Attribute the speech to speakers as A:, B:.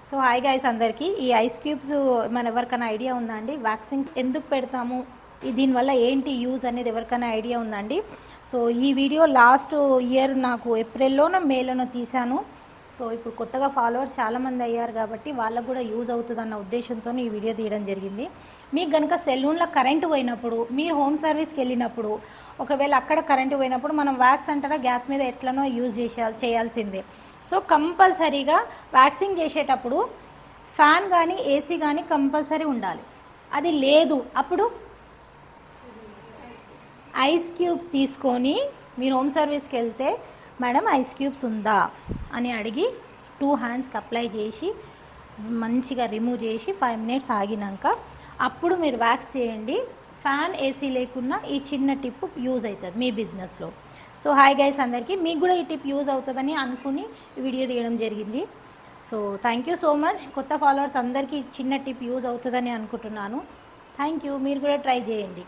A: So hi guys అందరికీ, ఈ ice cubes మన ఎవరికైనా ఐడియా ఉందా అండి? వ్యాక్సింగ్ ఎందుకు పెడతాము, దీనివల్ల ఏంటి యూజ్ అనేది ఎవరికైనా ఐడియా ఉందండి? సో ఈ వీడియో లాస్ట్ ఇయర్ నాకు ఏప్రిల్లోనో మేలోనో తీశాను. సో ఇప్పుడు కొత్తగా ఫాలోవర్స్ చాలామంది అయ్యారు కాబట్టి వాళ్ళకు కూడా యూజ్ అవుతుందన్న ఉద్దేశంతో ఈ వీడియో తీయడం జరిగింది. మీకు కనుక సెలూన్లో కరెంటు పోయినప్పుడు, మీరు హోమ్ సర్వీస్కి వెళ్ళినప్పుడు, ఒకవేళ అక్కడ కరెంటు పోయినప్పుడు మనం వ్యాక్స్ అంటారా గ్యాస్ మీద ఎట్లనో యూజ్ చేయాల్సిందే. సో కంపల్సరీగా వ్యాక్సింగ్ చేసేటప్పుడు ఫ్యాన్ కానీ ఏసీ కానీ కంపల్సరీ ఉండాలి. అది లేదు అప్పుడు ఐస్ క్యూబ్స్ తీసుకొని మీరు హోమ్ సర్వీస్కి వెళ్తే మేడం ఐస్ క్యూబ్స్ ఉందా అని అడిగి 2 హ్యాండ్స్కి అప్లై చేసి మంచిగా రిమూవ్ చేసి 5 మినిట్స్ ఆగినాక అప్పుడు మీరు వ్యాక్స్ చేయండి. ఫ్యాన్ ఏసీ లేకున్నా ఈ చిన్న టిప్ యూజ్ అవుతుంది మీ బిజినెస్లో. సో హాయ్ గైస్ అందరికీ, మీకు కూడా ఈ టిప్ యూజ్ అవుతుందని అనుకుని వీడియో తీయడం జరిగింది. So thank you so much. కొత్త ఫాలోవర్స్ అందరికీ చిన్న టిప్ యూజ్ అవుతుందని అనుకుంటున్నాను. Thank you. మీరు కూడా ట్రై చేయండి.